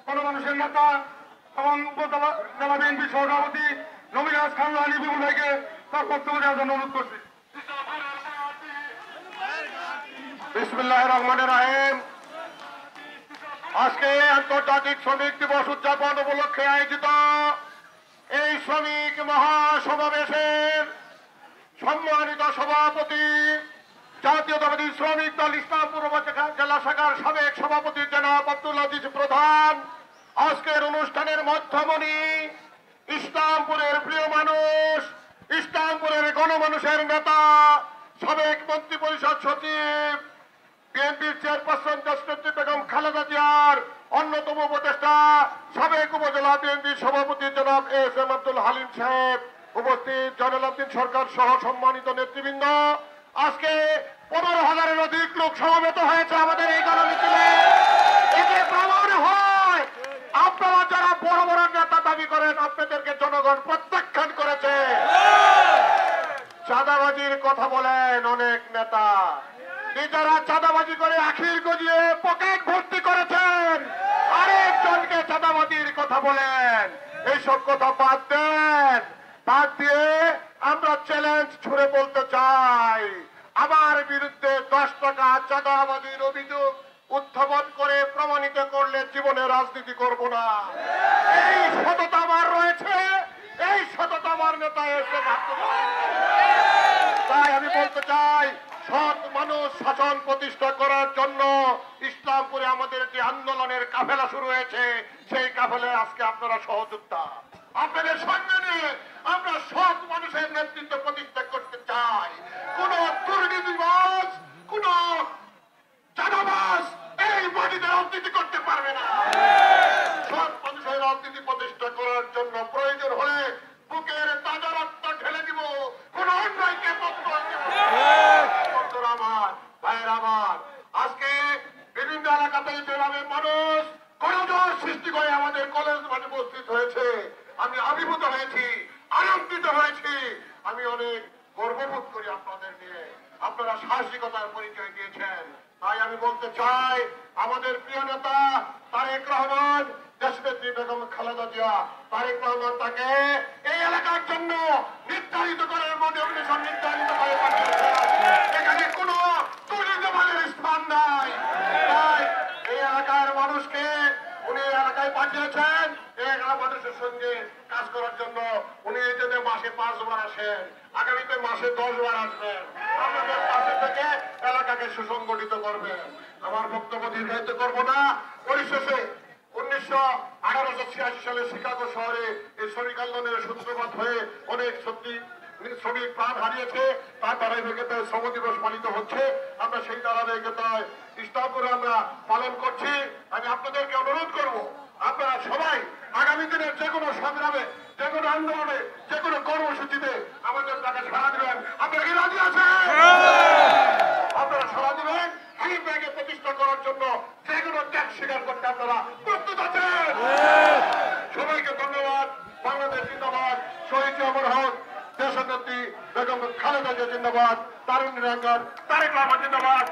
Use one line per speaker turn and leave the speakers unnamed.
গণমানুষের নেতা এবং উপজেলা জেলা বিএনপি সভাপতি নবীরাজ খান রানী বিপুল ভাইকে তার বক্তব্য দেওয়ার জন্য অনুরোধ করছি। বিসমিল্লাহির রহমানির রহিম। আজকে আন্তর্জাতিক শ্রমিক দিবস উদযাপন উপলক্ষে আয়োজিত এই শ্রমিক মহাসমাবেশের সম্মানিত সভাপতি জাতীয়তাবাদী শ্রমিক দল ইসলামপুর জেলা শাখার সাবেক সভাপতি জনাব আব্দুল আজিজ প্রধান, আজকের অনুষ্ঠানের মধ্যমণি, ইসলামপুরের প্রিয় মানুষ, ইসলামপুরের গণমানুষের নেতা, সাবেক মন্ত্রী পরিষদ সচিব, বিএনপির চেয়ারপারসন দেশনেত্রী বেগম খালেদা জিয়ার অন্যতম উপদেষ্টা, সাবেক উপজেলা বিএনপির সভাপতি জনাব এস.এম. আব্দুল হালিম সাহেব, উপস্থিত জয়নাল সরকার সহ সম্মানিত নেতৃবৃন্দ, আজকে 15,000-এর অধিক লোক সমবেত হয়েছে আমাদের এই গণমিছিলে। এতে প্রমাণ হয় আপনারা যারা বড় বড় নেতা দাবি করেন আপনাদেরকে জনগণ প্রত্যাখ্যান করেছে। চাঁদাবাজির কথা বলেন অনেক নেতা, নিজেরা চাঁদাবাজি করে আখির গজিয়ে পকেট ভর্তি করেছেন, আরেকজনকে চাঁদাবাজির কথা বলেন। এইসব কথা বাদ দেন, বাদ দিয়ে আমরা চ্যালেঞ্জ ছুড়ে বলতে চাই, আমার বিরুদ্ধে 10 টাকা চাঁদাবাজির অভিযোগ উত্থাপন করে প্রমাণিত করলে জীবনে রাজনীতি করব না। এই সততা আমার রয়েছে, এই সততা আমার নেতা এসে তাই আমি বলতে চাই, সৎ মানুষ শাসন প্রতিষ্ঠা করার জন্য ইসলামপুরে আমাদের যে আন্দোলনের কাফেলা শুরু হয়েছে, সেই কাফেলায় আজকে আপনারা সহযোদ্ধা। আপনাদের সঙ্গে নিয়ে আমরা সৎ মানুষের নেতৃত্ব প্রতিষ্ঠা করতে চাই। কোন দুর্নীতিবাজ, কোন চাঁদাবাজ এই মাটিতে রাজনীতি করতে পারবে না। সৎ মানুষের রাজনীতি প্রতিষ্ঠা করার জন্য প্রয়োজন হলে বুকের তাজা রক্ত ঢেলে দিব, কোন অন্যায়কে আমার ভাইয়ের আমার। আজকে বিভিন্ন এলাকাতে যেভাবে মানুষ গণজোয়ার সৃষ্টি করে আমাদের কলেজ মাঠে উপস্থিত হয়েছে, আমি অভিভূত হয়েছি, আনন্দিত হয়েছি, আমি অনেক গর্ববোধ করি আপনাদের নিয়ে। আপনারা সাহসিকতার পরিচয় দিয়েছেন। তাই আমি বলতে চাই, আমাদের প্রিয় নেতা তারেক রহমান, দেশনেত্রী বেগম খালেদা জিয়া, তারেক রহমান তাকে এই এলাকার জন্য নির্ধারিত করে নমিনেশন নির্ধারিত করে এখানে কোন দুর্নীতিবাজের স্থান নাই। তাই এই এলাকার মানুষকে উনি এলাকায় পাঠিয়েছেন এই এলাকার মানুষের সঙ্গে কাজ করার জন্য। উনি এই জন্য মাসে 5 বার আসেন, আগামীতে মাসে 10 বার আসবেন, আপনাদের পাশে থেকে এলাকাকে সুসংগঠিত করবেন। আমার বক্তব্য দীর্ঘায়িত করবো না। পরিশেষে 1886 সালে শিকাগো শহরে এই শ্রমিক আন্দোলনের সূত্রপাত হয়ে অনেক শ্রমিক প্রাণ হারিয়েছে। তার ধারাবাহিকতায় শ্রম দিবস পালিত হচ্ছে। আমরা সেই ধারাবাহিকতায় ইসলামপুরে আমরা পালন করছি। আমি আপনাদেরকে অনুরোধ করব, আপনারা সবাই আগামী দিনের যে কোনো সংগ্রামে, যে কোনো আন্দোলনে, যে কোনো কর্মসূচিতে আমাদের তাকে সাড়া দিবেন। আপনারা কি রাজি আছেন? আপনারা সাড়া দিবেন। এই ব্যাগে প্রতিষ্ঠা করার জন্য যে কোনো ত্যাগ স্বীকার করতে আপনারা প্রস্তুত আছেন? সবাইকে ধন্যবাদ। বাংলাদেশ জিন্দাবাদ, শহীদ অমর হক, দেশনেত্রী বেগম খালেদা জিয়া জিন্দাবাদ, তারুণ রাঙ্গার, তারেক রহমান জিন্দাবাদ।